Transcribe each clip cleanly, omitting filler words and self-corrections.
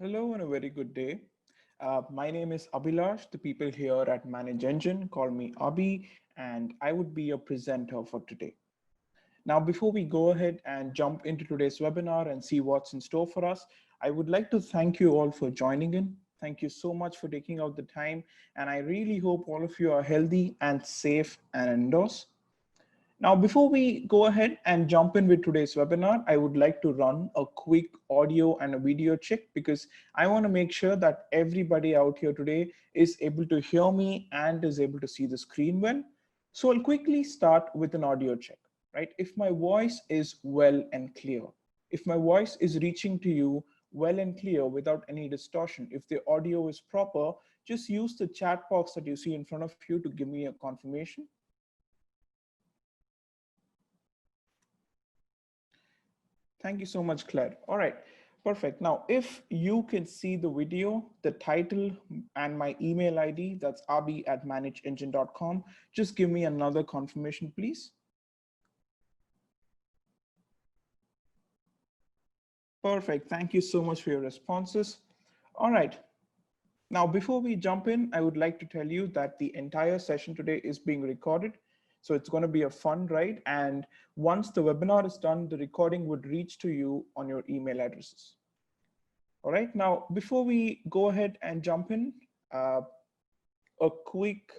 Hello and a very good day. My name is Abhilash. The people here at Manage Engine call me Abhi, and I would be your presenter for today. Now, before we go ahead and jump into today's webinar and see what's in store for us, I would like to thank you all for joining in. Thank you so much for taking out the time, and I really hope all of you are healthy and safe and indoors. Now, before we go ahead and jump in with today's webinar, I would like to run a quick audio and a video check because I want to make sure that everybody out here today is able to hear me and is able to see the screen well. So I'll quickly start with an audio check, right? If my voice is well and clear, if my voice is reaching to you well and clear without any distortion, if the audio is proper, just use the chat box that you see in front of you to give me a confirmation. Thank you so much, Claire. All right, perfect. Now, if you can see the video, the title, and my email ID, that's abi@manageengine.com, just give me another confirmation, please. Perfect. Thank you so much for your responses. All right. Now, before we jump in, I would like to tell you that the entire session today is being recorded. So it's going to be a fun ride. And once the webinar is done, the recording would reach to you on your email addresses. All right, now, before we go ahead and jump in, a quick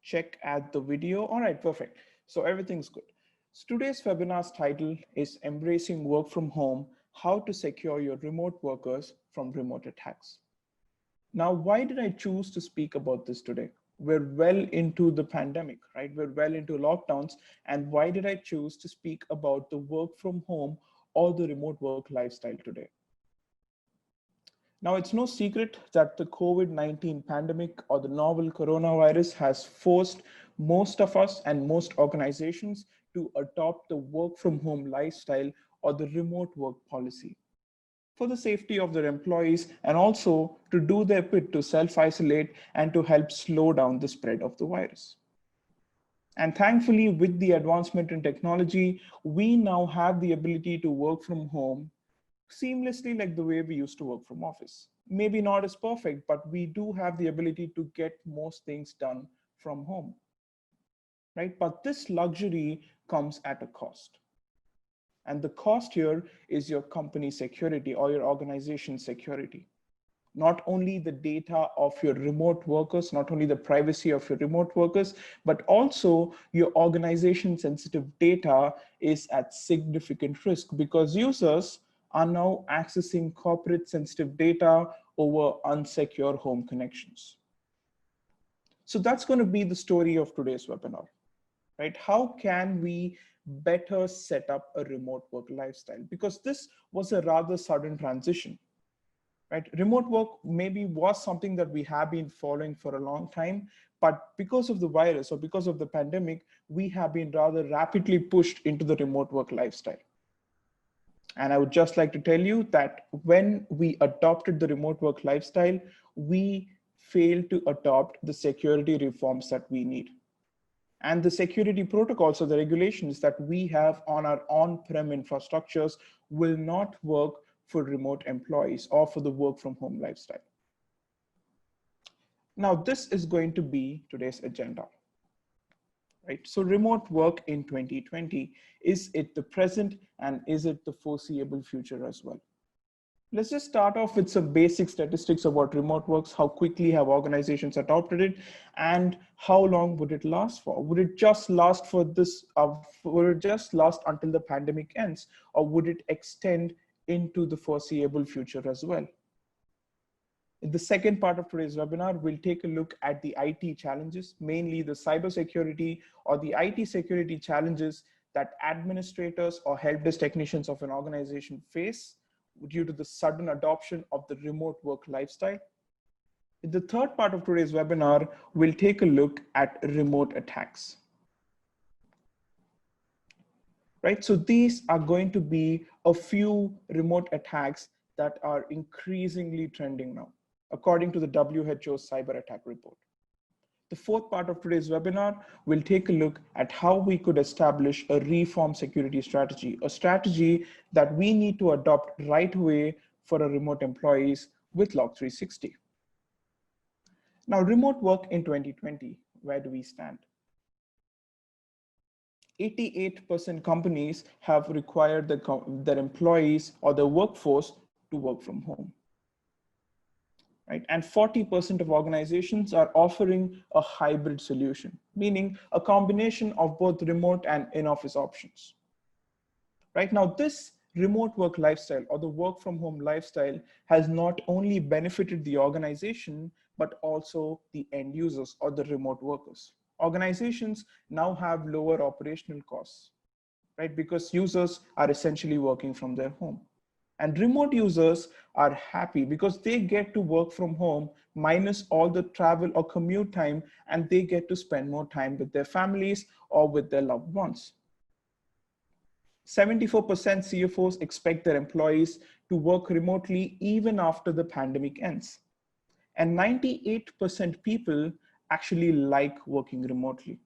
check at the video. All right, perfect. So everything's good. So today's webinar's title is Embracing Work from Home, How to Secure Your Remote Workers from Remote Attacks. Now, why did I choose to speak about this today? We're well into the pandemic, right? We're well into lockdowns. And why did I choose to speak about the work from home or the remote work lifestyle today? Now, it's no secret that the COVID-19 pandemic or the novel coronavirus has forced most of us and most organizations to adopt the work from home lifestyle or the remote work policy for the safety of their employees and also to do their bit to self-isolate and to help slow down the spread of the virus. And thankfully, with the advancement in technology, we now have the ability to work from home seamlessly like the way we used to work from office. Maybe not as perfect, but we do have the ability to get most things done from home, right? But this luxury comes at a cost. And the cost here is your company security or your organization security. Not only the data of your remote workers, not only the privacy of your remote workers, but also your organization sensitive data is at significant risk because users are now accessing corporate sensitive data over unsecure home connections. So that's going to be the story of today's webinar, right? How can we better set up a remote work lifestyle? Because this was a rather sudden transition, right? Remote work maybe was something that we have been following for a long time, but because of the virus or because of the pandemic, we have been rather rapidly pushed into the remote work lifestyle. And I would just like to tell you that when we adopted the remote work lifestyle, we failed to adopt the security reforms that we need. And the security protocols or the regulations that we have on our on-prem infrastructures will not work for remote employees or for the work from home lifestyle. Now, this is going to be today's agenda. Right? So remote work in 2020, is it the present and is it the foreseeable future as well? Let's just start off with some basic statistics about remote works. How quickly have organizations adopted it and how long would it last for? Would it just last for this, would it just last until the pandemic ends, or would it extend into the foreseeable future as well? In the second part of today's webinar, we'll take a look at the IT challenges, mainly the cybersecurity or the IT security challenges that administrators or help desk technicians of an organization face due to the sudden adoption of the remote work lifestyle. In the third part of today's webinar, we'll take a look at remote attacks. Right, so these are going to be a few remote attacks that are increasingly trending now, according to the WHO's cyber attack report. The fourth part of today's webinar will take a look at how we could establish a reform security strategy, a strategy that we need to adopt right away for a remote employees with Log 360. Now, remote work in 2020, where do we stand? 88% companies have required their employees or their workforce to work from home. Right? And 40% of organizations are offering a hybrid solution, meaning a combination of both remote and in-office options. Right now, this remote work lifestyle or the work from home lifestyle has not only benefited the organization, but also the end users or the remote workers. Organizations now have lower operational costs, right? Because users are essentially working from their home. And remote users are happy because they get to work from home minus all the travel or commute time, and they get to spend more time with their families or with their loved ones. 74% CFOs expect their employees to work remotely even after the pandemic ends. And 98% people actually like working remotely.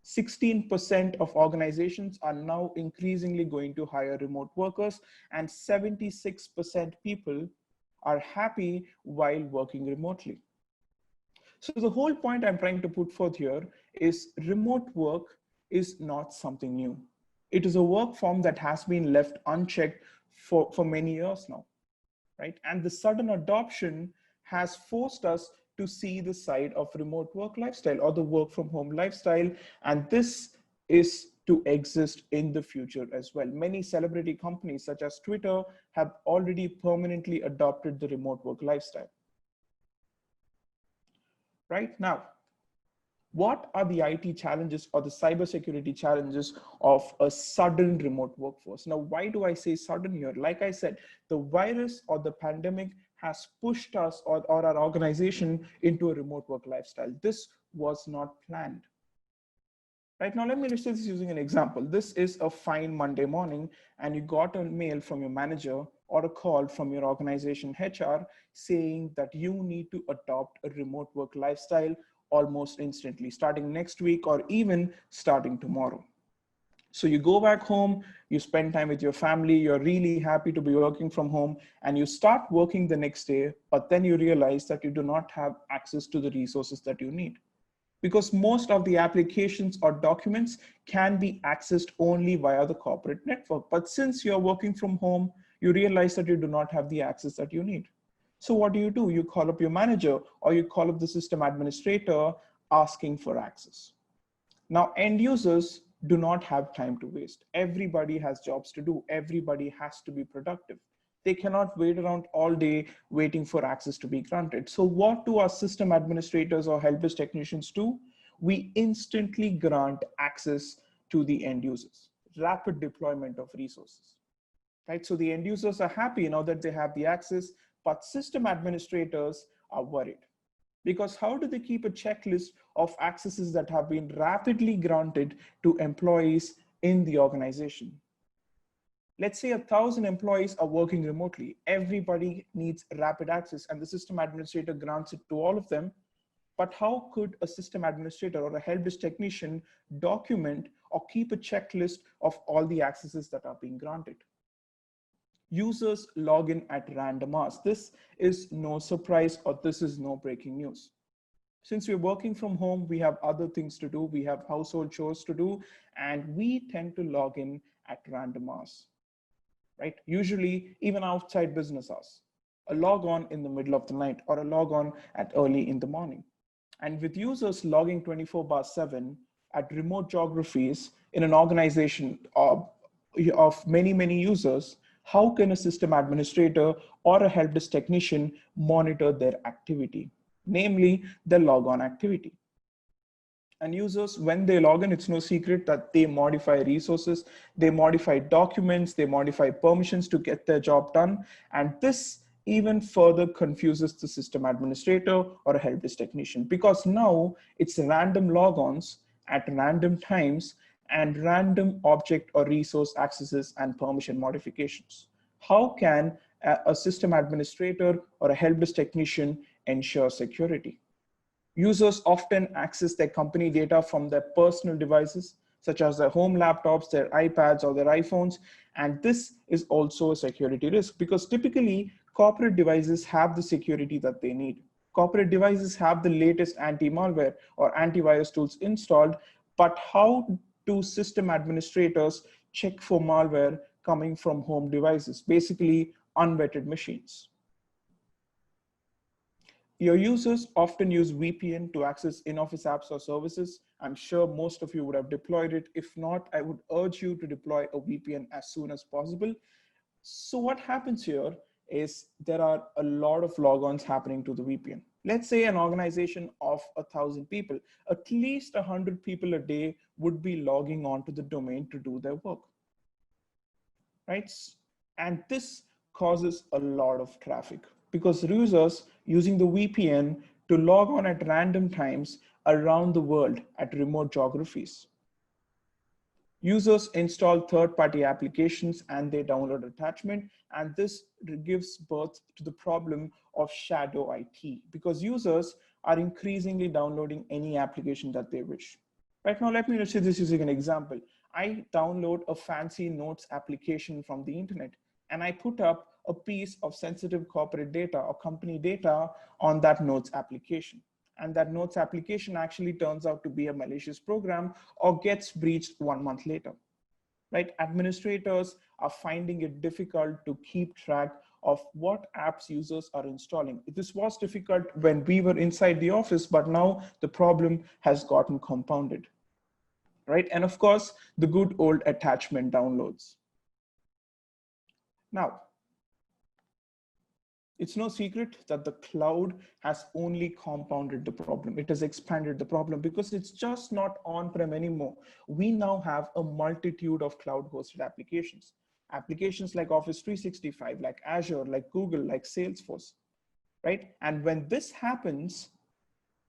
16% of organizations are now increasingly going to hire remote workers, and 76% people are happy while working remotely. So the whole point I'm trying to put forth here is remote work is not something new. It is a work form that has been left unchecked for many years now, right? And the sudden adoption has forced us to see the side of remote work lifestyle or the work from home lifestyle. And this is to exist in the future as well. Many celebrity companies such as Twitter have already permanently adopted the remote work lifestyle. Right now, what are the IT challenges or the cybersecurity challenges of a sudden remote workforce? Now, why do I say sudden here? Like I said, the virus or the pandemic has pushed us or our organization into a remote work lifestyle. This was not planned. Right now, let me illustrate this using an example. This is a fine Monday morning, and you got a mail from your manager or a call from your organization HR saying that you need to adopt a remote work lifestyle almost instantly, starting next week or even starting tomorrow. So you go back home, you spend time with your family, you're really happy to be working from home, and you start working the next day, but then you realize that you do not have access to the resources that you need. Because most of the applications or documents can be accessed only via the corporate network. But since you're working from home, you realize that you do not have the access that you need. So what do? You call up your manager or you call up the system administrator asking for access. Now, end users do not have time to waste. Everybody has jobs to do. Everybody has to be productive. They cannot wait around all day waiting for access to be granted. So what do our system administrators or help desk technicians do? We instantly grant access to the end users, rapid deployment of resources, right? So the end users are happy now that they have the access, but system administrators are worried. Because how do they keep a checklist of accesses that have been rapidly granted to employees in the organization? Let's say 1,000 employees are working remotely. Everybody needs rapid access and the system administrator grants it to all of them. But how could a system administrator or a help desk technician document or keep a checklist of all the accesses that are being granted? Users log in at random hours. This is no surprise or this is no breaking news. Since we're working from home, we have other things to do. We have household chores to do, and we tend to log in at random hours, right? Usually even outside business hours, a log on in the middle of the night or a log on at early in the morning. And with users logging 24/7 at remote geographies in an organization of many users, how can a system administrator or a help desk technician monitor their activity, namely the logon activity? And users, when they log in, it's no secret that they modify resources, they modify documents, they modify permissions to get their job done. And this even further confuses the system administrator or a help desk technician, because now it's random logons at random times and random object or resource accesses and permission modifications. How can a system administrator or a help desk technician ensure security? Users often access their company data from their personal devices, such as their home laptops, their iPads, or their iPhones. And this is also a security risk because typically corporate devices have the security that they need. Corporate devices have the latest anti-malware or antivirus tools installed, but how do system administrators check for malware coming from home devices, basically unvetted machines? Your users often use VPN to access in-office apps or services. I'm sure most of you would have deployed it. If not, I would urge you to deploy a VPN as soon as possible. So what happens here is there are a lot of logons happening to the VPN. Let's say an organization of 1,000 people, at least 100 people a day would be logging onto the domain to do their work, right? And this causes a lot of traffic because users using the VPN to log on at random times around the world at remote geographies. Users install third-party applications and they download attachment, and this gives birth to the problem of shadow IT because users are increasingly downloading any application that they wish. Right now, let me just say this using an example. I download a fancy notes application from the internet and I put up a piece of sensitive corporate data or company data on that notes application. And that notes application actually turns out to be a malicious program or gets breached 1 month later, right? Administrators are finding it difficult to keep track of what apps users are installing. This was difficult when we were inside the office, but now the problem has gotten compounded, right? And of course, the good old attachment downloads. Now, it's no secret that the cloud has only compounded the problem. It has expanded the problem because it's just not on-prem anymore. We now have a multitude of cloud-hosted applications. Applications like Office 365, like Azure, like Google, like Salesforce, right? And when this happens,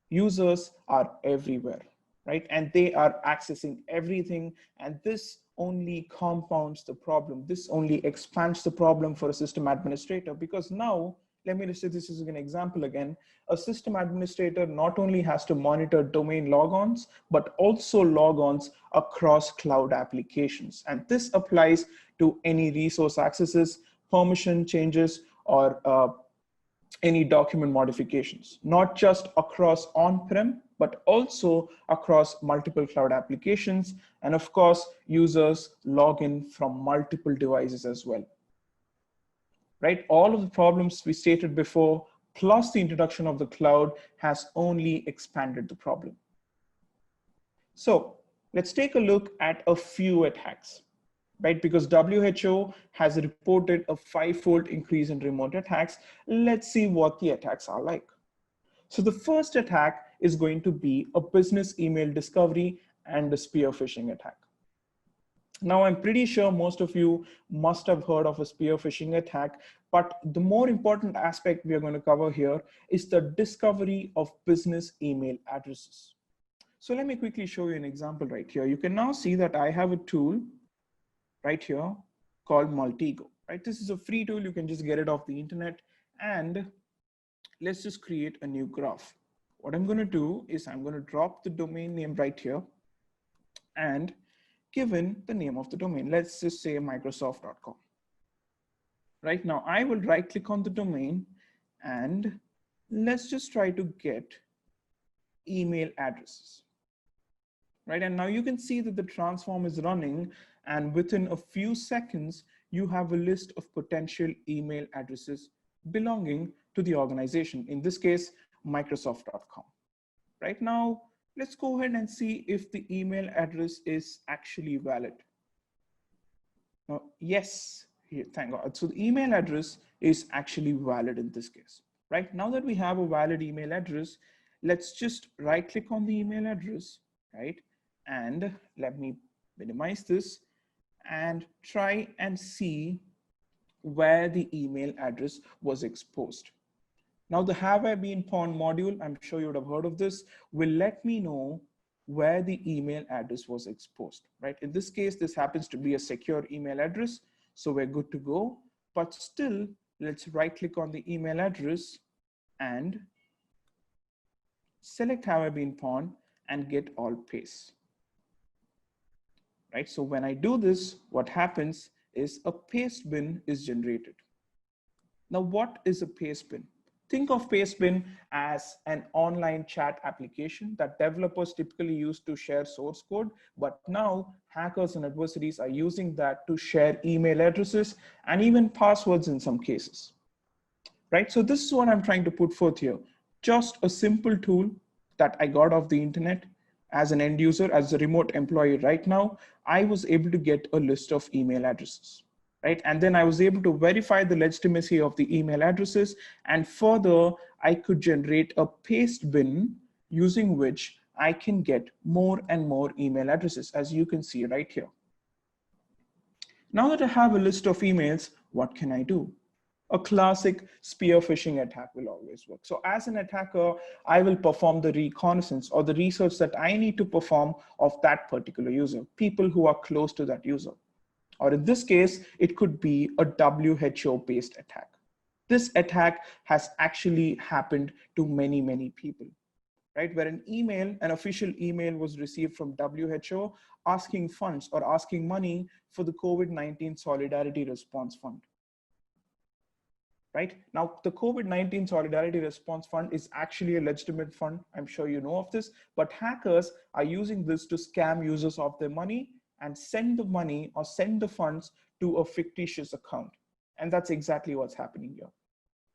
users are everywhere, right? And they are accessing everything. And this only compounds the problem. This only expands the problem for a system administrator because now, let me just say this is an example again, a system administrator not only has to monitor domain logons, but also logons across cloud applications. And this applies to any resource accesses, permission changes, or any document modifications, not just across on-prem, but also across multiple cloud applications. And of course, users log in from multiple devices as well, right? All of the problems we stated before, plus the introduction of the cloud has only expanded the problem. So let's take a look at a few attacks, right? Because WHO has reported a 5-fold increase in remote attacks. Let's see what the attacks are like. So the first attack is going to be a business email discovery and a spear phishing attack. Now, I'm pretty sure most of you must have heard of a spear phishing attack, but the more important aspect we are going to cover here is the discovery of business email addresses. So let me quickly show you an example right here. You can now see that I have a tool right here called Multigo, right? This is a free tool. You can just get it off the internet, and let's just create a new graph. What I'm going to do is I'm going to drop the domain name right here and given the name of the domain, let's just say Microsoft.com. Right now, I will right click on the domain and let's just try to get email addresses. Right, and now you can see that the transform is running, and within a few seconds, you have a list of potential email addresses belonging to the organization, in this case, Microsoft.com. Right now, let's go ahead and see if the email address is actually valid. Now, yes, here, thank God. So the email address is actually valid in this case. Right, now that we have a valid email address, let's just right click on the email address, right? And let me minimize this and try and see where the email address was exposed. Now the have I been pawned module, I'm sure you would have heard of this, will let me know where the email address was exposed, right? In this case, this happens to be a secure email address, so we're good to go. But still, let's right click on the email address and select have I been pawned and get all paste. right? So when I do this, what happens is a paste bin is generated. Now, what is a pastebin? Think of pastebin as an online chat application that developers typically use to share source code, but now hackers and adversaries are using that to share email addresses and even passwords in some cases, right? So this is what I'm trying to put forth here. Just a simple tool that I got off the internet as an end user, as a remote employee right now, I was able to get a list of email addresses, right? And then I was able to verify the legitimacy of the email addresses. And further, I could generate a paste bin using which I can get more and more email addresses, as you can see right here. Now that I have a list of emails, what can I do? A classic spear phishing attack will always work. So as an attacker, I will perform the reconnaissance or the research that I need to perform of that particular user, people who are close to that user. Or in this case, it could be a WHO-based attack. This attack has actually happened to many, many people, right? Where an official email was received from WHO asking funds or asking money for the COVID-19 Solidarity Response Fund. Right now, the COVID-19 Solidarity Response Fund is actually a legitimate fund. I'm sure you know of this, but hackers are using this to scam users of their money and send the money or send the funds to a fictitious account. And that's exactly what's happening here.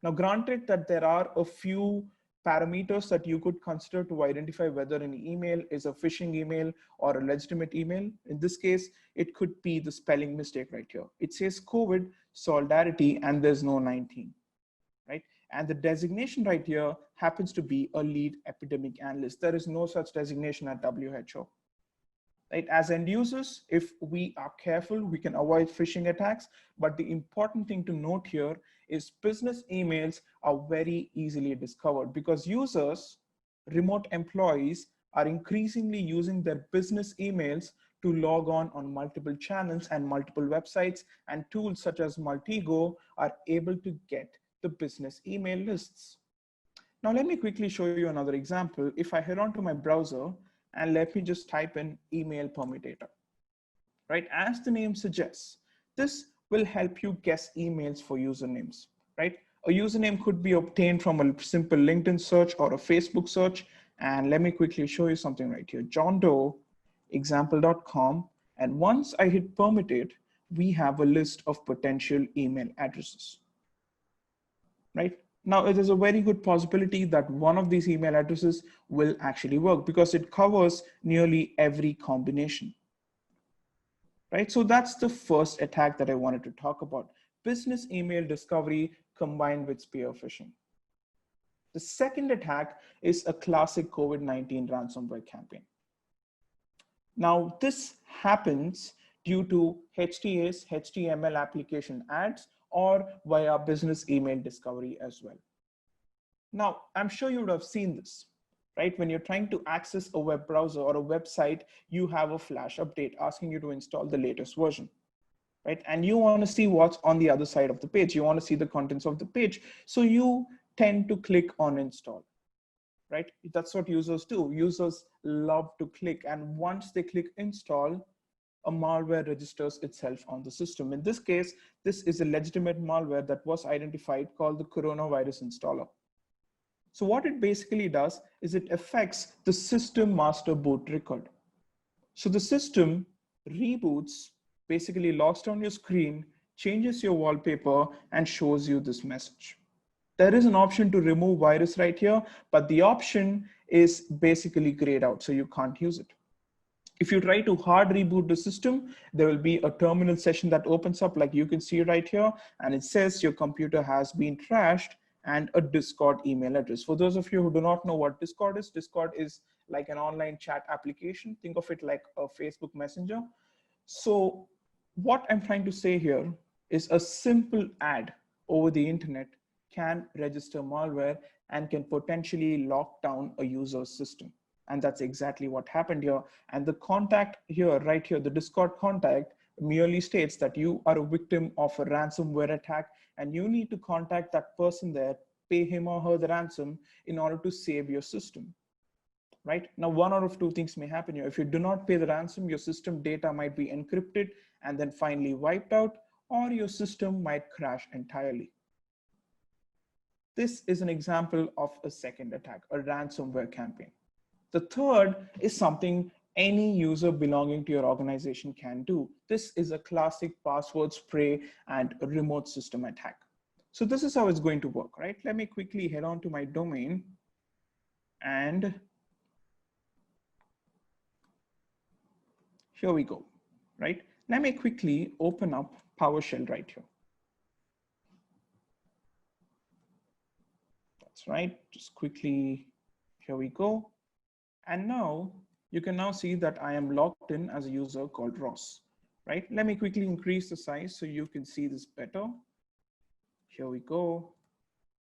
Now, granted that there are a few parameters that you could consider to identify whether an email is a phishing email or a legitimate email. In this case, it could be the spelling mistake right here. It says COVID solidarity and there's no 19, right? And the designation right here happens to be a lead epidemic analyst. There is no such designation at WHO. Right? As end users, if we are careful, we can avoid phishing attacks. But the important thing to note here is business emails are very easily discovered because users, remote employees, are increasingly using their business emails to log on multiple channels and multiple websites, and tools such as Multigo are able to get the business email lists. Now, let me quickly show you another example. If I head on to my browser, and let me just type in email permutator, right? As the name suggests, this will help you guess emails for usernames, right? A username could be obtained from a simple LinkedIn search or a Facebook search. And let me quickly show you something right here. John Doe, example.com. And once I hit permutate, we have a list of potential email addresses, right? Now, it is a very good possibility that one of these email addresses will actually work because it covers nearly every combination, right? So that's the first attack that I wanted to talk about, business email discovery combined with spear phishing. The second attack is a classic COVID-19 ransomware campaign. Now, this happens due to HTAs, HTML application ads, or via business email discovery as well. Now, I'm sure you would have seen this, right? When you're trying to access a web browser or a website, you have a flash update asking you to install the latest version, right? And you want to see what's on the other side of the page. You want to see the contents of the page. So you tend to click on install, right? That's what users do. Users love to click. And once they click install, a malware registers itself on the system. In this case, this is a legitimate malware that was identified called the coronavirus installer. So what it basically does is it affects the system master boot record. So the system reboots, basically locks down your screen, changes your wallpaper, and shows you this message. There is an option to remove virus right here, but the option is basically grayed out, so you can't use it. If you try to hard reboot the system, there will be a terminal session that opens up like you can see right here, and it says your computer has been trashed and a Discord email address. For those of you who do not know what Discord is like an online chat application. Think of it like a Facebook Messenger. So what I'm trying to say here is a simple ad over the internet can register malware and can potentially lock down a user's system. And that's exactly what happened here. And the contact here, right here, the Discord contact merely states that you are a victim of a ransomware attack and you need to contact that person there, pay him or her the ransom in order to save your system. right? Now, one out of two things may happen here. If you do not pay the ransom, your system data might be encrypted and then finally wiped out, or your system might crash entirely. This is an example of a second attack, a ransomware campaign. The third is something any user belonging to your organization can do. This is a classic password spray and remote system attack. So this is how it's going to work, right? Let me quickly head on to my domain, and here we go, right? Let me quickly open up PowerShell right here. That's right, just quickly, here we go. And now you can now see that I am logged in as a user called Ross, right? Let me quickly increase the size so you can see this better. Here we go.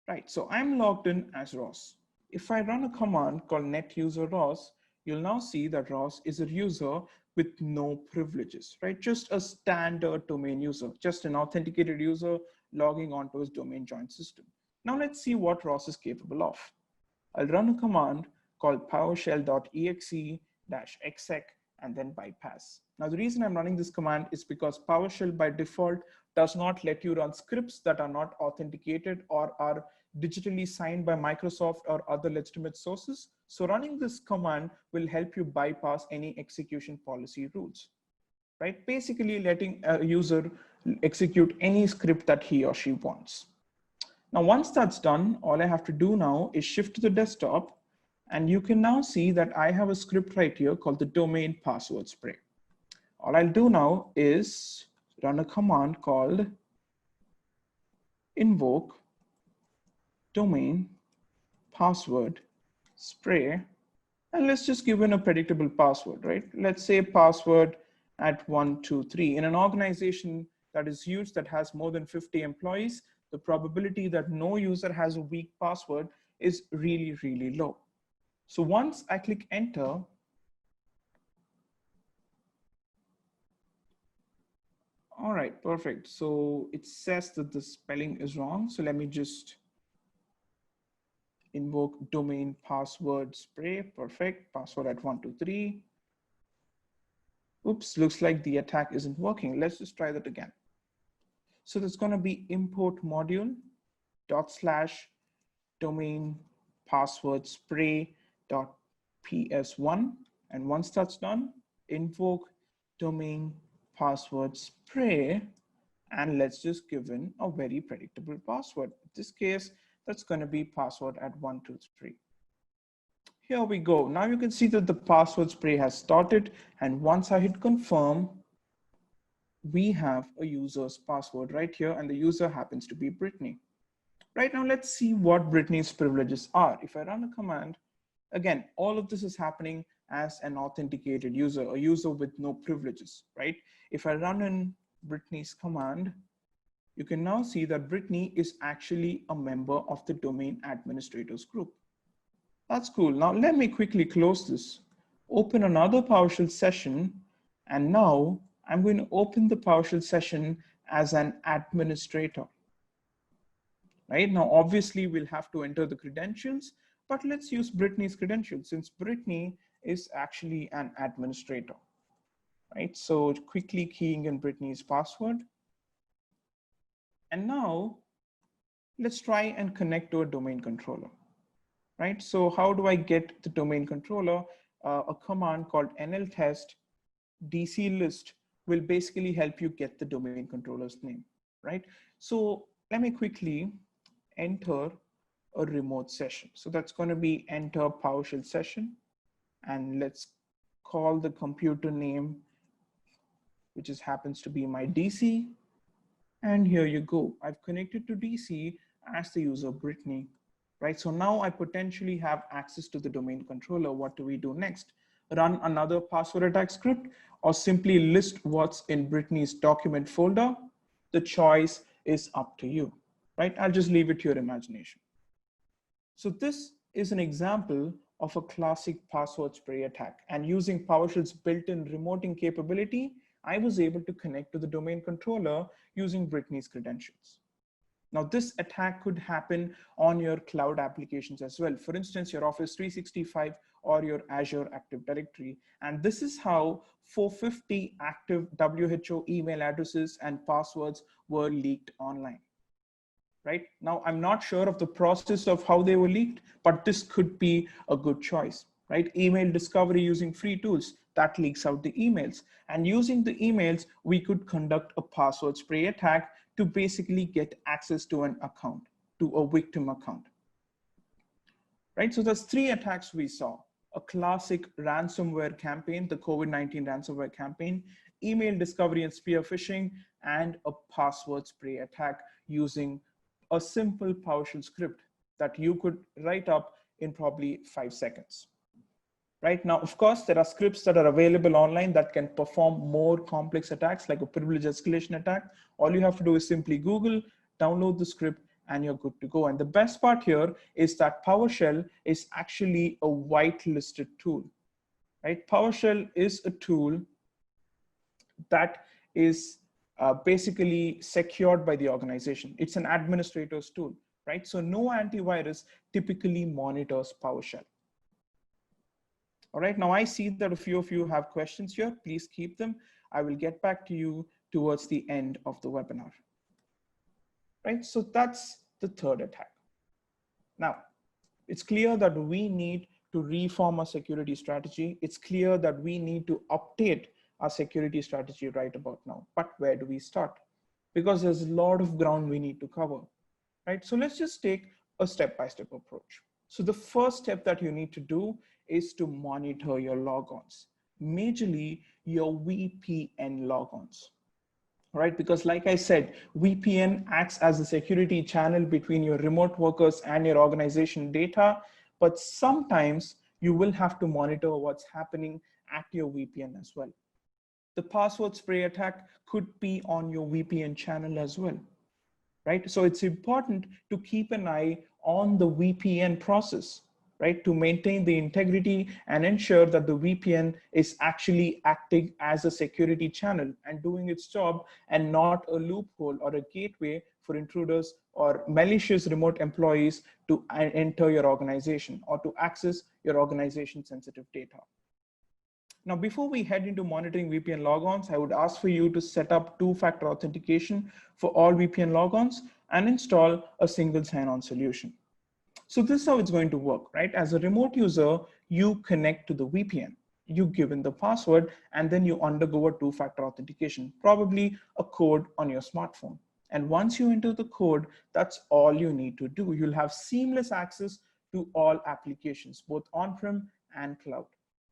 Right, so I'm logged in as Ross. If I run a command called net user Ross, you'll now see that Ross is a user with no privileges, right? Just a standard domain user, just an authenticated user logging onto his domain join system. Now let's see what Ross is capable of. I'll run a command called PowerShell.exe-exec and then bypass. Now, the reason I'm running this command is because PowerShell by default does not let you run scripts that are not authenticated or are digitally signed by Microsoft or other legitimate sources. So running this command will help you bypass any execution policy rules, right? Basically letting a user execute any script that he or she wants. Now, once that's done, all I have to do now is shift to the desktop, and you can now see that I have a script right here called the domain password spray. All I'll do now is run a command called invoke domain password spray, and let's just give in a predictable password, right? Let's say password at 123. In an organization that is huge, that has more than 50 employees, the probability that no user has a weak password is really, really low. So once I click enter, all right, perfect. So it says that the spelling is wrong. So let me just invoke domain password spray. Perfect. Password at 123. Oops, looks like the attack isn't working. Let's just try that again. So there's going to be import module / domain password spray .ps1. And once that's done, invoke domain password spray, and let's just give in a very predictable password. In this case, that's going to be password at 123. Here we go. Now you can see that the password spray has started, and once I hit confirm, we have a user's password right here, and the user happens to be Brittany. Right now, let's see what Brittany's privileges are. If I run a command, again, all of this is happening as an authenticated user, a user with no privileges, right? If I run in Brittany's command, you can now see that Brittany is actually a member of the domain administrators group. That's cool. Now let me quickly close this, open another PowerShell session, and now I'm going to open the PowerShell session as an administrator. Right now, obviously, we'll have to enter the credentials, but let's use Brittany's credentials since Brittany is actually an administrator. Right, so quickly keying in Brittany's password. And now let's try and connect to a domain controller. Right, so how do I get the domain controller? A command called nltest dc list will basically help you get the domain controller's name, right? So let me quickly enter a remote session. So that's going to be enter PowerShell session, and let's call the computer name, which is happens to be my DC. And here you go. I've connected to DC as the user Brittany, right? So now I potentially have access to the domain controller. What do we do next? Run another password attack script, or simply list what's in Brittany's document folder? The choice is up to you, right? I'll just leave it to your imagination. So this is an example of a classic password spray attack, and using PowerShell's built-in remoting capability, I was able to connect to the domain controller using Brittany's credentials. Now, this attack could happen on your cloud applications as well. For instance, your Office 365 or your Azure Active Directory. And this is how 450 active WHO email addresses and passwords were leaked online. Right now, I'm not sure of the process of how they were leaked, but this could be a good choice. Right, email discovery using free tools that leaks out the emails, and using the emails we could conduct a password spray attack to basically get access to an account, to a victim account. Right, so there's three attacks we saw: a classic ransomware campaign, the COVID-19 ransomware campaign, email discovery and spear phishing, and a password spray attack using a simple PowerShell script that you could write up in probably 5 seconds. Right now, of course, there are scripts that are available online that can perform more complex attacks, like a privilege escalation attack. All you have to do is simply Google, download the script, and you're good to go. And the best part here is that PowerShell is actually a whitelisted tool. Right? PowerShell is a tool that is basically secured by the organization. It's an administrator's tool, right? So no antivirus typically monitors PowerShell. All right, now I see that a few of you have questions here. Please keep them. I will get back to you towards the end of the webinar. Right, so that's the third attack. Now, it's clear that we need to reform our security strategy. It's clear that we need to update our security strategy right about now. But where do we start? Because there's a lot of ground we need to cover, right? So let's just take a step-by-step approach. So the first step that you need to do is to monitor your logons, majorly your VPN logons, right? Because like I said, VPN acts as a security channel between your remote workers and your organization data, but sometimes you will have to monitor what's happening at your VPN as well. The password spray attack could be on your VPN channel as well, right? So it's important to keep an eye on the VPN process, right? To maintain the integrity and ensure that the VPN is actually acting as a security channel and doing its job, and not a loophole or a gateway for intruders or malicious remote employees to enter your organization or to access your organization sensitive data. Now, before we head into monitoring VPN logons, I would ask for you to set up two-factor authentication for all VPN logons and install a single sign-on solution. So this is how it's going to work, right? As a remote user, you connect to the VPN, you give in the password, and then you undergo a two-factor authentication, probably a code on your smartphone. And once you enter the code, that's all you need to do. You'll have seamless access to all applications, both on-prem and cloud.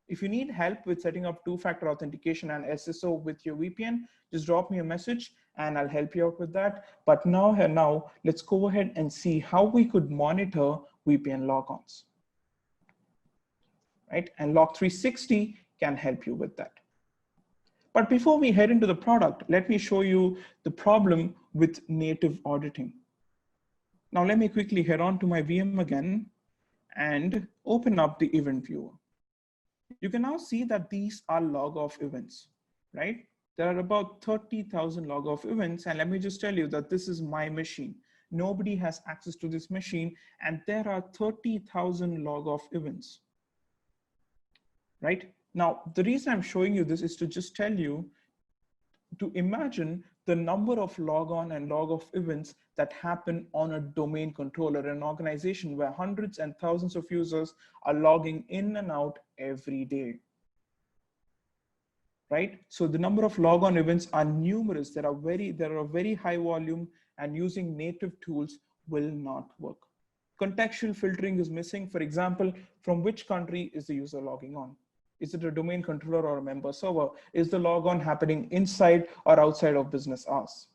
If you need help with setting up two-factor authentication and SSO with your VPN, just drop me a message and I'll help you out with that. But now let's go ahead and see how we could monitor VPN logons, right? And Log360 can help you with that. But before we head into the product, let me show you the problem with native auditing. Now let me quickly head on to my VM again and open up the event viewer. You can now see that these are log off events, right? There are about 30,000 log off events. And let me just tell you that this is my machine. Nobody has access to this machine. And there are 30,000 log off events, right? Now, the reason I'm showing you this is to just tell you to imagine the number of log on and log off events that happen on a domain controller, an organization where hundreds and thousands of users are logging in and out every day, right? So the number of log on events are numerous. There are very high volume, and using native tools will not work. Contextual filtering is missing. For example, from which country is the user logging on? Is it a domain controller or a member server? Is the logon happening inside or outside of business hours?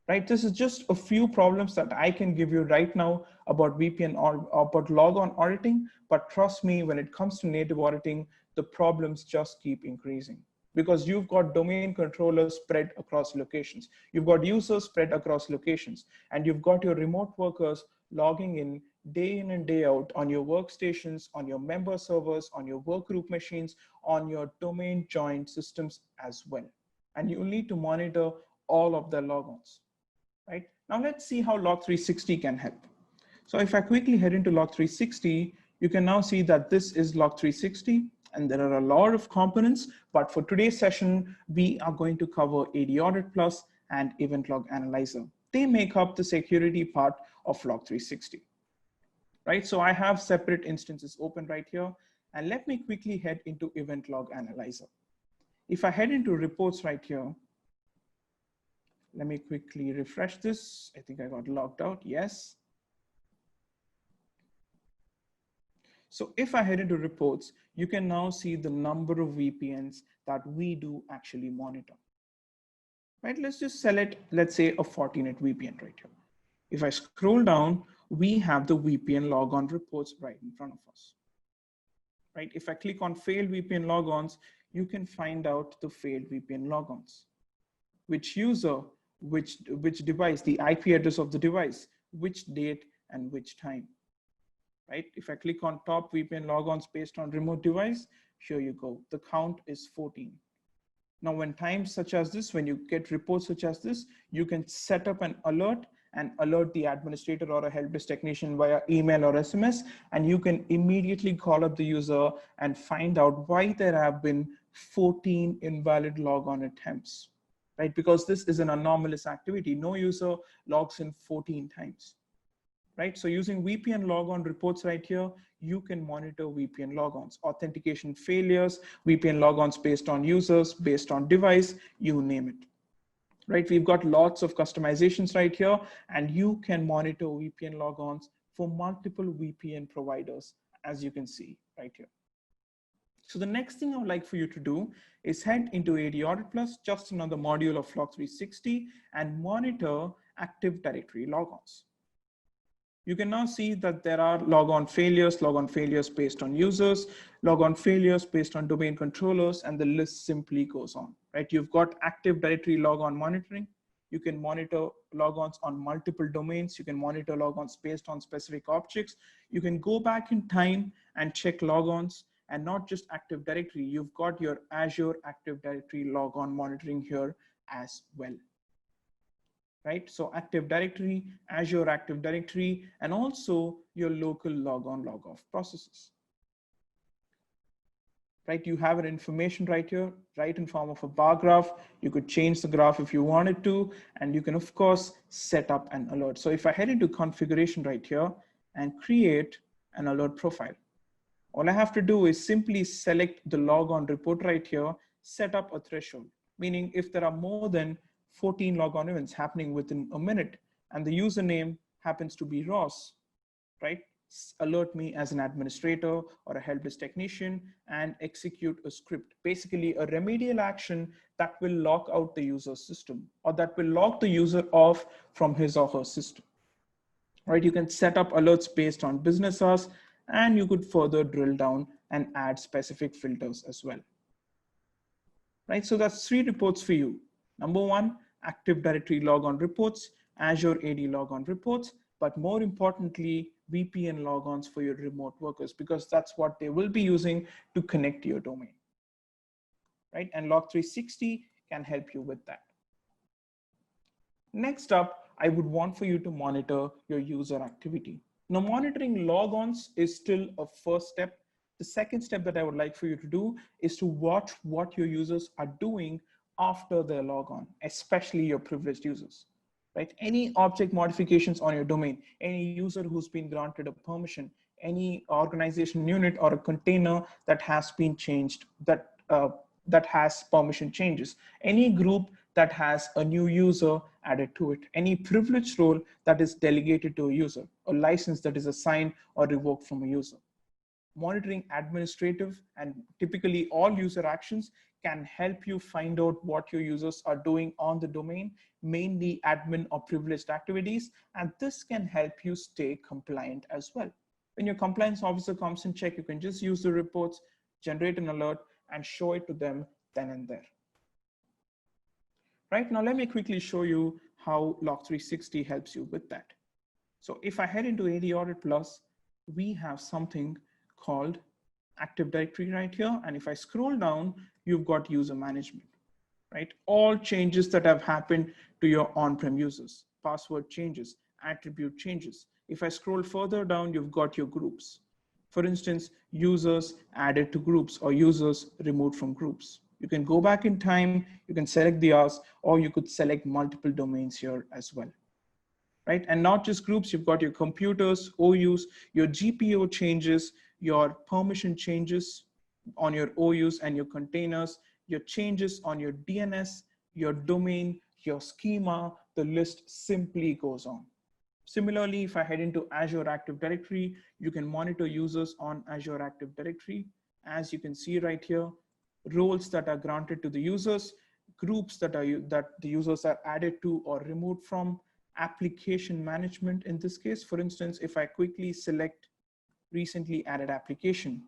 Right, this is just a few problems that I can give you right now about VPN or about logon auditing, but trust me, when it comes to native auditing, the problems just keep increasing because you've got domain controllers spread across locations. You've got users spread across locations, and you've got your remote workers logging in and day out on your workstations, on your member servers, on your workgroup machines, on your domain joined systems as well. And you'll need to monitor all of their logons. Right? Now let's see how Log360 can help. So if I quickly head into Log360, you can now see that this is Log360 and there are a lot of components, but for today's session, we are going to cover AD Audit Plus and Event Log Analyzer. They make up the security part of Log360, right? So I have separate instances open right here, and let me quickly head into Event Log Analyzer. If I head into reports right here, let me quickly refresh this. I think I got logged out, yes. So if I head into reports, you can now see the number of VPNs that we do actually monitor. Right, let's just select, let's say a Fortinet VPN right here. If I scroll down, we have the VPN logon reports right in front of us. Right, if I click on failed VPN logons, you can find out the failed VPN logons. Which user, which device, the IP address of the device, which date and which time. Right? If I click on top VPN logons based on remote device, here you go. The count is 14. Now, when times such as this, when you get reports such as this, you can set up an alert and alert the administrator or a help desk technician via email or SMS, and you can immediately call up the user and find out why there have been 14 invalid logon attempts, right? Because this is an anomalous activity. No user logs in 14 times. Right? So using VPN logon reports right here, you can monitor VPN logons, authentication failures, VPN logons based on users, based on device, you name it. Right? We've got lots of customizations right here, and you can monitor VPN logons for multiple VPN providers, as you can see right here. So the next thing I would like for you to do is head into AD Audit Plus, just another module of Log360, and monitor Active Directory logons. You can now see that there are logon failures based on users, logon failures based on domain controllers, and the list simply goes on, right? You've got Active Directory logon monitoring. You can monitor logons on multiple domains. You can monitor logons based on specific objects. You can go back in time and check logons, and not just Active Directory. You've got your Azure Active Directory logon monitoring here as well. Right? So Active Directory, Azure Active Directory, and also your local logon, log off processes. Right? You have an information right here, right in form of a bar graph. You could change the graph if you wanted to, and you can of course set up an alert. So if I head into configuration right here and create an alert profile, all I have to do is simply select the logon report right here, set up a threshold, meaning if there are more than 14 logon events happening within a minute and the username happens to be Ross, right? Alert me as an administrator or a help desk technician and execute a script, basically a remedial action that will lock out the user's system or that will lock the user off from his or her system, right? You can set up alerts based on business hours, and you could further drill down and add specific filters as well. Right, so that's 3 reports for you. Number 1, Active Directory logon reports, Azure AD logon reports, but more importantly, VPN logons for your remote workers, because that's what they will be using to connect to your domain. Right, and Log360 can help you with that. Next up, I would want for you to monitor your user activity. Now, monitoring logons is still a first step. The second step that I would like for you to do is to watch what your users are doing after their logon, especially your privileged users, right? Any object modifications on your domain, any user who's been granted a permission, any organization unit or a container that has been changed, that has permission changes, any group that has a new user added to it, any privileged role that is delegated to a user, a license that is assigned or revoked from a user. Monitoring administrative and typically all user actions can help you find out what your users are doing on the domain, mainly admin or privileged activities, and this can help you stay compliant as well. When your compliance officer comes and check, you can just use the reports, generate an alert, and show it to them then and there. Right now, let me quickly show you how Log360 helps you with that. So if I head into AD Audit Plus, we have something called Active Directory right here. And if I scroll down, you've got user management, right? All changes that have happened to your on-prem users. password changes, attribute changes. If I scroll further down, you've got your groups. For instance, users added to groups or users removed from groups. You can go back in time, you can select the hours, or you could select multiple domains here as well, right? And not just groups, you've got your computers, OUs, your GPO changes, your permission changes on your OUs and your containers, your changes on your DNS, your domain, your schema, the list simply goes on. Similarly, if I head into Azure Active Directory, you can monitor users on Azure Active Directory. As you can see right here, roles that are granted to the users, groups that the users are added to or removed from, application management in this case. For instance, if I quickly select recently added application,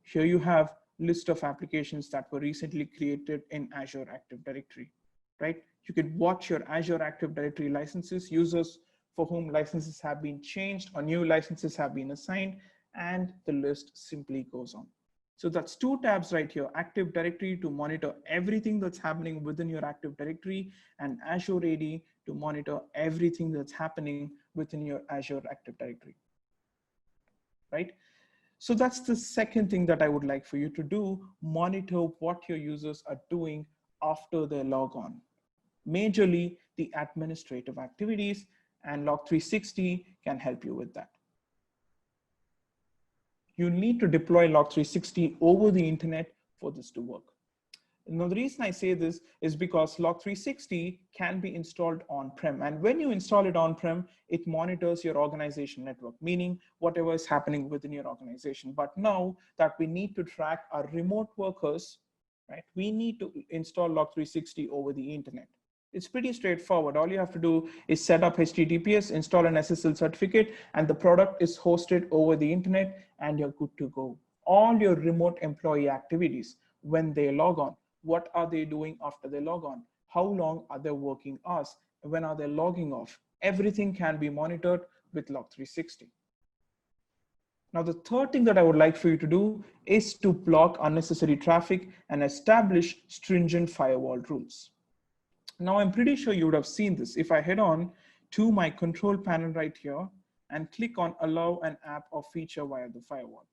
here you have list of applications that were recently created in Azure Active Directory, right? You could watch your Azure Active Directory licenses, users for whom licenses have been changed or new licenses have been assigned, and the list simply goes on. So that's two tabs right here, Active Directory to monitor everything that's happening within your Active Directory, and Azure AD to monitor everything that's happening within your Azure Active Directory, right? So that's the second thing that I would like for you to do, monitor what your users are doing after they log on. Majorly the administrative activities, and Log360 can help you with that. You need to deploy Log360 over the internet for this to work. Now, the reason I say this is because Log360 can be installed on-prem. And when you install it on-prem, it monitors your organization network, meaning whatever is happening within your organization. But now that we need to track our remote workers, right, we need to install Log360 over the internet. It's pretty straightforward. All you have to do is set up HTTPS, install an SSL certificate, and the product is hosted over the internet, and you're good to go. All your remote employee activities, when they log on, what are they doing after they log on? How long are their working hours? When are they logging off? Everything can be monitored with Log360. Now, the third thing that I would like for you to do is to block unnecessary traffic and establish stringent firewall rules. Now, I'm pretty sure you would have seen this. If I head on to my control panel right here and click on allow an app or feature via the firewall,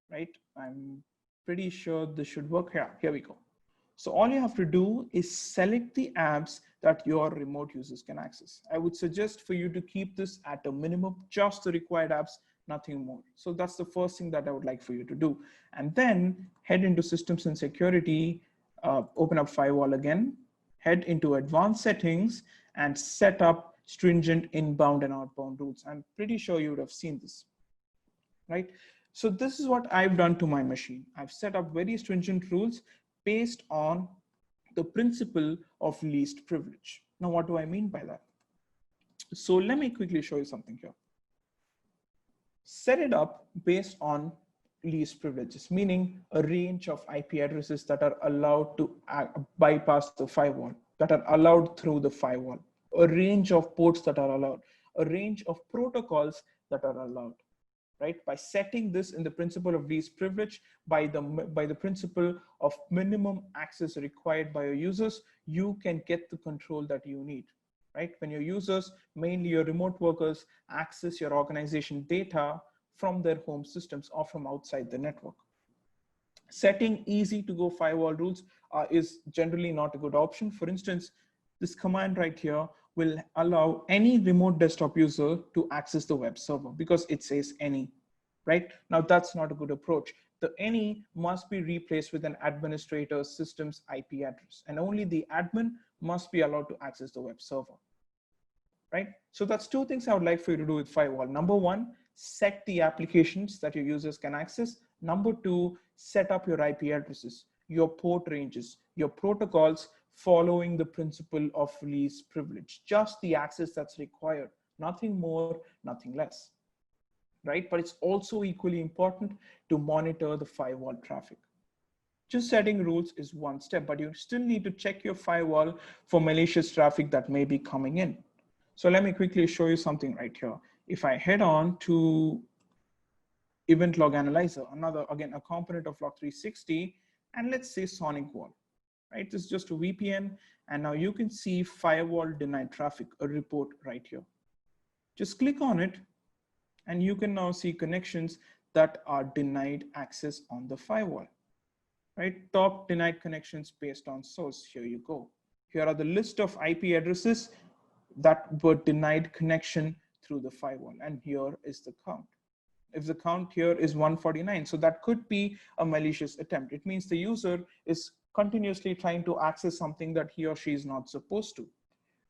right? I'm pretty sure this should work here. Here we go. So all you have to do is select the apps that your remote users can access. I would suggest for you to keep this at a minimum, just the required apps, nothing more. So that's the first thing that I would like for you to do. And then head into systems and security, open up firewall again, head into advanced settings and set up stringent inbound and outbound rules. I'm pretty sure you would have seen this, right? So this is what I've done to my machine. I've set up very stringent rules based on the principle of least privilege. Now, what do I mean by that? So let me quickly show you something here. Set it up based on least privileges, meaning a range of IP addresses that are allowed to bypass the firewall, that are allowed through the firewall, a range of ports that are allowed, a range of protocols that are allowed, right? By setting this in the principle of least privilege, by the principle of minimum access required by your users, you can get the control that you need, right? When your users, mainly your remote workers, access your organization data from their home systems or from outside the network. Setting easy to go firewall rules is generally not a good option. For instance, this command right here will allow any remote desktop user to access the web server because it says any, right? Now that's not a good approach. The any must be replaced with an administrator system's IP address, and only the admin must be allowed to access the web server, right? So that's two things I would like for you to do with firewall. Number one, set the applications that your users can access. Number two, set up your IP addresses, your port ranges, your protocols following the principle of least privilege, just the access that's required, nothing more, nothing less, right? But it's also equally important to monitor the firewall traffic. Just setting rules is one step, but you still need to check your firewall for malicious traffic that may be coming in. So let me quickly show you something right here. If I head on to Event Log Analyzer, another, again, a component of Log360, and let's say Sonic Wall, right? This is just a VPN. And now you can see firewall denied traffic, a report right here. Just click on it and you can now see connections that are denied access on the firewall, right? Top denied connections based on source. Here you go. Here are the list of IP addresses that were denied connection through the firewall. And here is the count. If the count here is 149, so that could be a malicious attempt. It means the user is continuously trying to access something that he or she is not supposed to,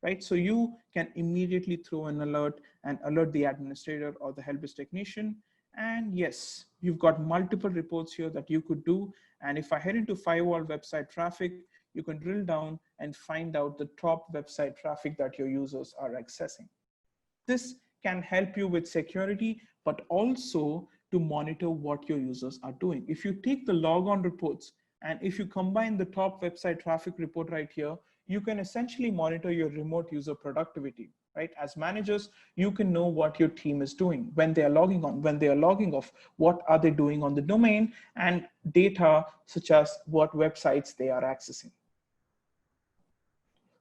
right? So you can immediately throw an alert and alert the administrator or the help desk technician. And yes, you've got multiple reports here that you could do. And if I head into firewall website traffic, you can drill down and find out the top website traffic that your users are accessing. This can help you with security, but also to monitor what your users are doing. If you take the logon reports and if you combine the top website traffic report right here, you can essentially monitor your remote user productivity, right? As managers, you can know what your team is doing when they are logging on, when they are logging off, what are they doing on the domain, and data such as what websites they are accessing.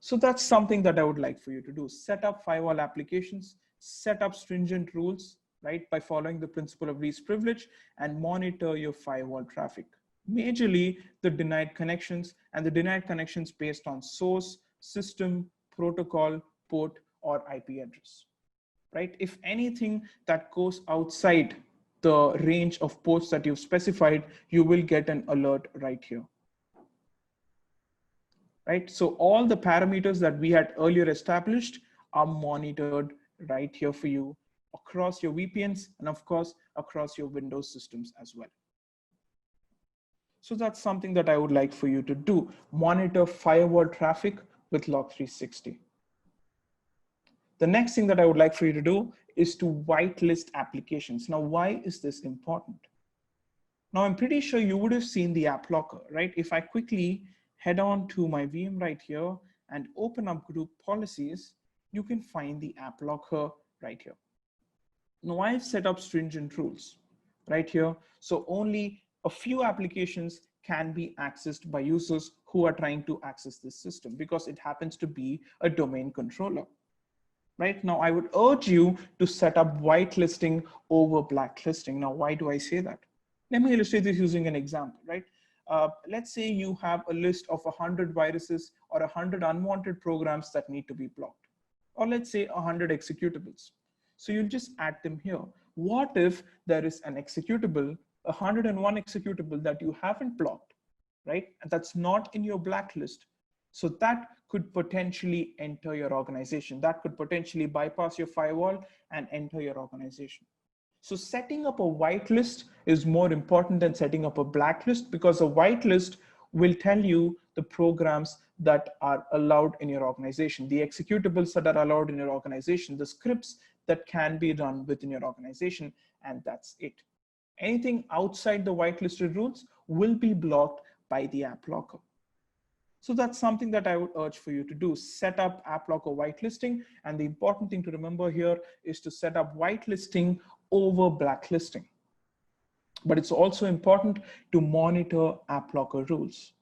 So that's something that I would like for you to do. Set up firewall applications, set up stringent rules, right, by following the principle of least privilege, and monitor your firewall traffic. Majorly the denied connections, and the denied connections based on source, system, protocol, port, or IP address, right? If anything that goes outside the range of ports that you've specified, you will get an alert right here. Right? So all the parameters that we had earlier established are monitored right here for you across your VPNs and of course, across your Windows systems as well. So that's something that I would like for you to do. Monitor firewall traffic with Log360. The next thing that I would like for you to do is to whitelist applications. Now, why is this important? Now, I'm pretty sure you would have seen the app locker, right? If I quickly head on to my VM right here and open up group policies, you can find the app locker right here. Now I've set up stringent rules right here. So only a few applications can be accessed by users who are trying to access this system because it happens to be a domain controller. Right now, I would urge you to set up whitelisting over blacklisting. Now, why do I say that? Let me illustrate this using an example, right? Let's say you have a list of 100 viruses or 100 unwanted programs that need to be blocked, or let's say 100 executables. So you'll just add them here. What if there is an executable, 101 executable that you haven't blocked, right? And that's not in your blacklist. So that could potentially enter your organization. That could potentially bypass your firewall and enter your organization. So setting up a whitelist is more important than setting up a blacklist, because a whitelist will tell you the programs that are allowed in your organization, the executables that are allowed in your organization, the scripts that can be run within your organization, and that's it. Anything outside the whitelisted rules will be blocked by the app locker. So that's something that I would urge for you to do. Set up app locker whitelisting. And the important thing to remember here is to set up whitelisting over blacklisting. But it's also important to monitor app locker rules.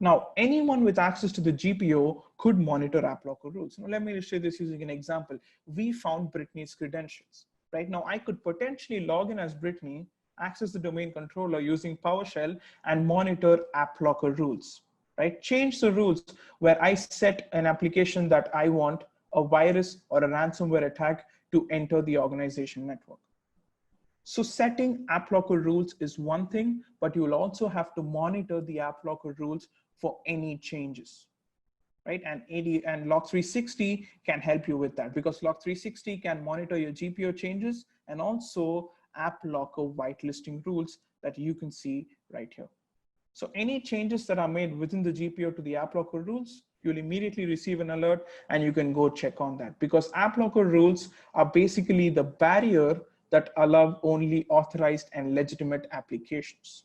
Now, anyone with access to the GPO could monitor app locker rules. Now, let me illustrate this using an example. We found Brittany's credentials. Right now, I could potentially log in as Brittany, access the domain controller using PowerShell, and monitor app locker rules. Right? Change the rules where I set an application that I want a virus or a ransomware attack to enter the organization network. So setting app locker rules is one thing, but you'll also have to monitor the app locker rules for any changes, right? And Log360 can help you with that, because Log360 can monitor your GPO changes and also app locker whitelisting rules that you can see right here. So any changes that are made within the GPO to the app locker rules, you'll immediately receive an alert and you can go check on that, because app locker rules are basically the barrier that allow only authorized and legitimate applications.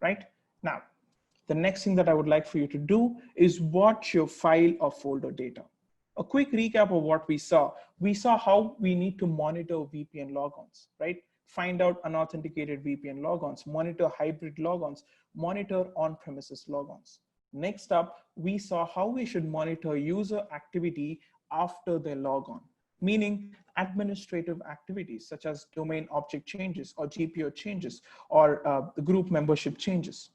Right? Now, the next thing that I would like for you to do is watch your file or folder data. A quick recap of what we saw. We saw how we need to monitor VPN logons, right? Find out unauthenticated VPN logons, monitor hybrid logons, monitor on-premises logons. Next up, we saw how we should monitor user activity after they log on, meaning administrative activities such as domain object changes or GPO changes or the group membership changes,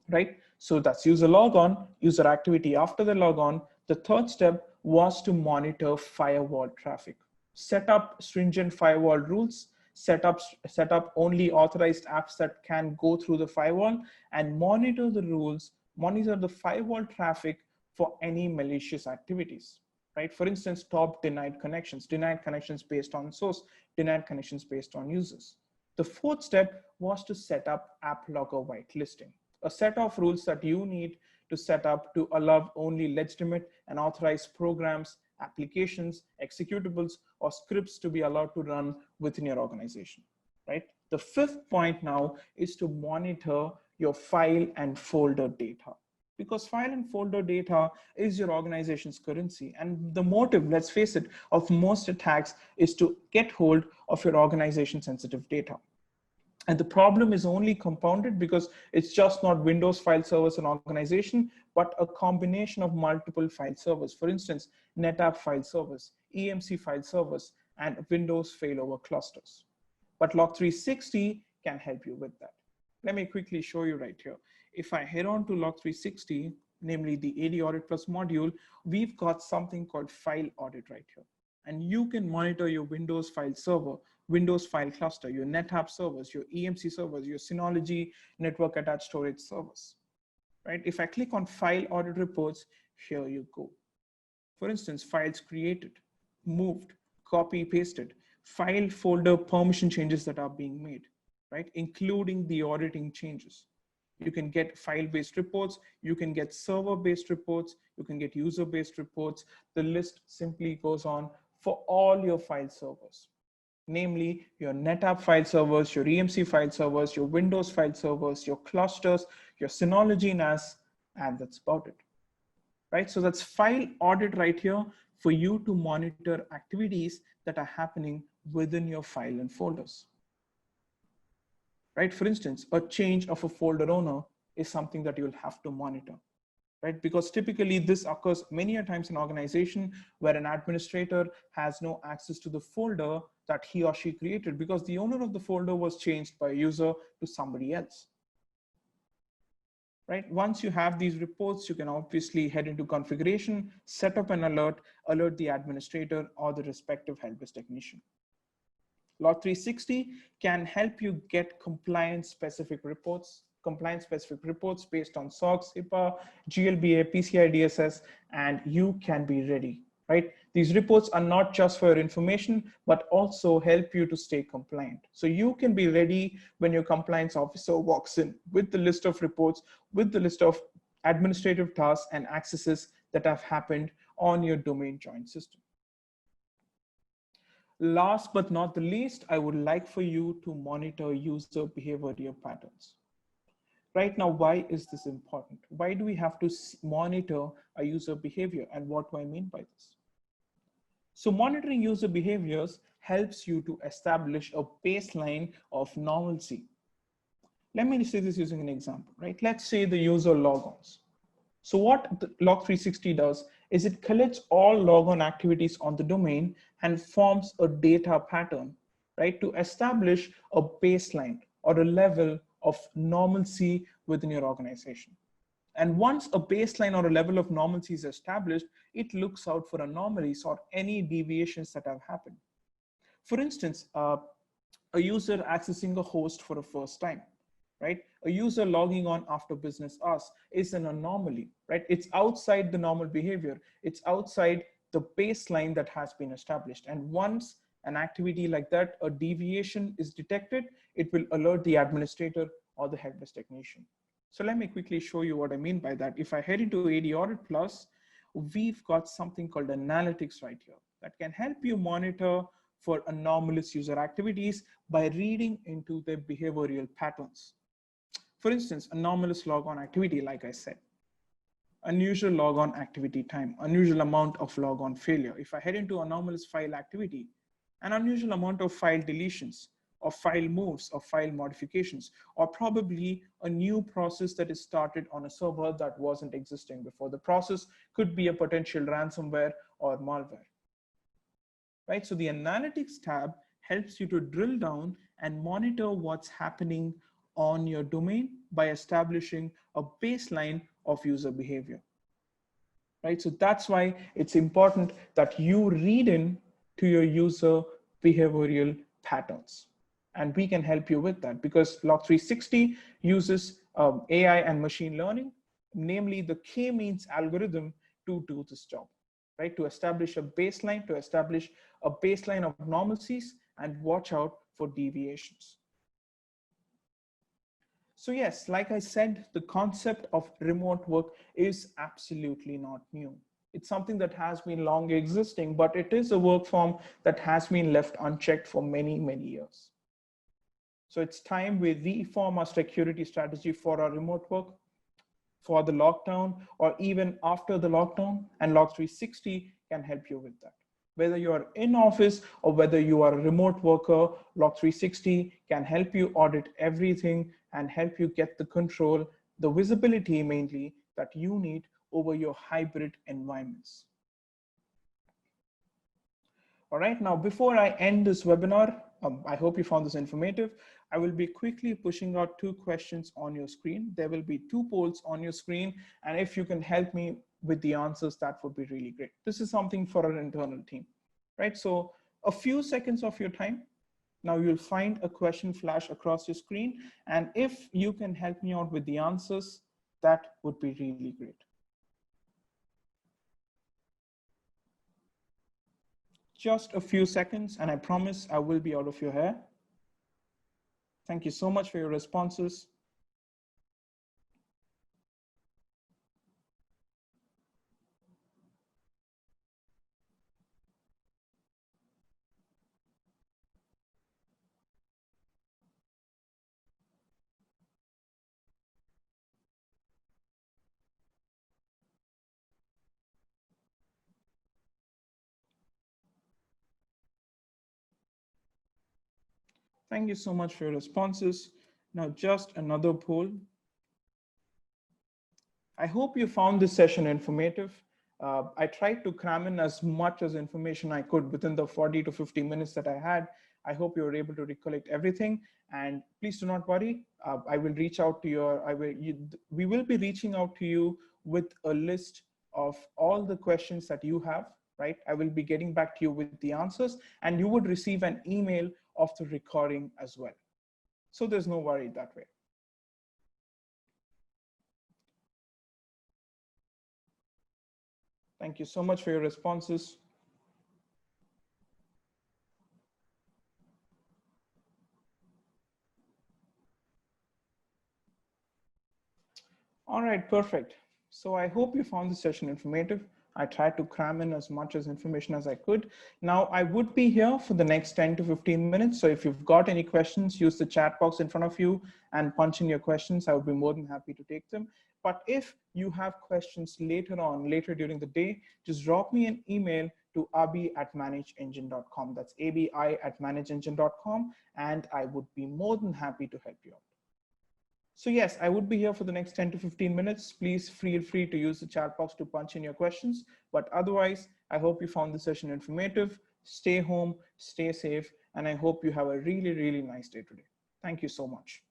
right? So that's user logon, user activity after the logon. The third step was to monitor firewall traffic. Set up stringent firewall rules, set up only authorized apps that can go through the firewall, and monitor the rules, monitor the firewall traffic for any malicious activities, right? For instance, stop denied connections based on source, denied connections based on users. The fourth step was to set up app logger whitelisting, a set of rules that you need to set up to allow only legitimate and authorized programs, applications, executables, or scripts to be allowed to run within your organization, right? The fifth point now is to monitor your file and folder data, because file and folder data is your organization's currency. And the motive, let's face it, of most attacks is to get hold of your organization sensitive data. And the problem is only compounded because it's just not Windows file servers and organization, but a combination of multiple file servers. For instance, NetApp file servers, EMC file servers, and Windows failover clusters. But Log360 can help you with that. Let me quickly show you right here. If I head on to Log360, namely the AD Audit Plus module, we've got something called file audit right here. And you can monitor your Windows file server, Windows file cluster, your NetApp servers, your EMC servers, your Synology network attached storage servers, right? If I click on file audit reports, here you go. For instance, files created, moved, copy, pasted, file folder permission changes that are being made, right? Including the auditing changes. You can get file-based reports, you can get server-based reports, you can get user-based reports. The list simply goes on for all your file servers, namely your NetApp file servers, your EMC file servers, your Windows file servers, your clusters, your Synology NAS, and that's about it, right? So that's file audit right here for you to monitor activities that are happening within your file and folders, right? For instance, a change of a folder owner is something that you'll have to monitor, right? Because typically this occurs many a times in organization where an administrator has no access to the folder that he or she created because the owner of the folder was changed by a user to somebody else, right? Once you have these reports, you can obviously head into configuration, set up an alert, alert the administrator or the respective helpdesk technician. Log360 can help you get compliance-specific reports based on SOX, HIPAA, GLBA, PCI DSS, and you can be ready, right? These reports are not just for your information, but also help you to stay compliant. So you can be ready when your compliance officer walks in with the list of reports, with the list of administrative tasks and accesses that have happened on your domain joint system. Last but not the least, I would like for you to monitor user behavioral patterns. Right now, why is this important? Why do we have to monitor a user behavior, and what do I mean by this? So monitoring user behaviors helps you to establish a baseline of normalcy. Let me say this using an example, right? Let's say the user logons. So what the Log360 does is it collects all logon activities on the domain and forms a data pattern, right, to establish a baseline or a level of normalcy within your organization. And once a baseline or a level of normalcy is established, it looks out for anomalies or any deviations that have happened. For instance, a user accessing a host for the first time, right? A user logging on after business hours is an anomaly, right? It's outside the normal behavior. It's outside the baseline that has been established. And once an activity like that, a deviation is detected, it will alert the administrator or the helpdesk technician. So let me quickly show you what I mean by that. If I head into AD Audit Plus, we've got something called analytics right here that can help you monitor for anomalous user activities by reading into their behavioral patterns. For instance, anomalous logon activity, like I said, unusual logon activity time, unusual amount of logon failure. If I head into anomalous file activity, an unusual amount of file deletions, or file moves or file modifications, or probably a new process that is started on a server that wasn't existing before. The process could be a potential ransomware or malware, right? So the analytics tab helps you to drill down and monitor what's happening on your domain by establishing a baseline of user behavior, right? So that's why it's important that you read in to your user behavioral patterns. And we can help you with that because Log 360 uses AI and machine learning, namely the K-means algorithm to do this job, right? To establish a baseline, of normalcies and watch out for deviations. So yes, like I said, the concept of remote work is absolutely not new. It's something that has been long existing, but it is a work form that has been left unchecked for many, many years. So it's time we reform our security strategy for our remote work, for the lockdown, or even after the lockdown, and Log 360 can help you with that. Whether you are in office or whether you are a remote worker, Log 360 can help you audit everything and help you get the control, the visibility mainly that you need over your hybrid environments. All right, now before I end this webinar, I hope you found this informative. I will be quickly pushing out 2 questions on your screen. There will be 2 polls on your screen, and if you can help me with the answers, that would be really great. This is something for our internal team, right? So a few seconds of your time. Now you'll find a question flash across your screen, and if you can help me out with the answers, that would be really great. Just a few seconds, and I promise I will be out of your hair. Thank you so much for your responses. Thank you so much for your responses. Now, just another poll. I hope you found this session informative. I tried to cram in as much as information I could within the 40 to 50 minutes that I had. I hope you were able to recollect everything. And please do not worry. I will reach out to we will be reaching out to you with a list of all the questions that you have, right? I will be getting back to you with the answers, and you would receive an email of the recording as well. So there's no worry that way. Thank you so much for your responses. All right, perfect. So I hope you found this session informative. I tried to cram in as much as information as I could. Now I would be here for the next 10 to 15 minutes. So if you've got any questions, use the chat box in front of you and punch in your questions. I would be more than happy to take them. But if you have questions later during the day, just drop me an email to abi@manageengine.com. That's abi@manageengine.com. And I would be more than happy to help you out. So yes, I would be here for the next 10 to 15 minutes. Please feel free to use the chat box to punch in your questions. But otherwise, I hope you found the session informative. Stay home, stay safe, and I hope you have a really, really nice day today. Thank you so much.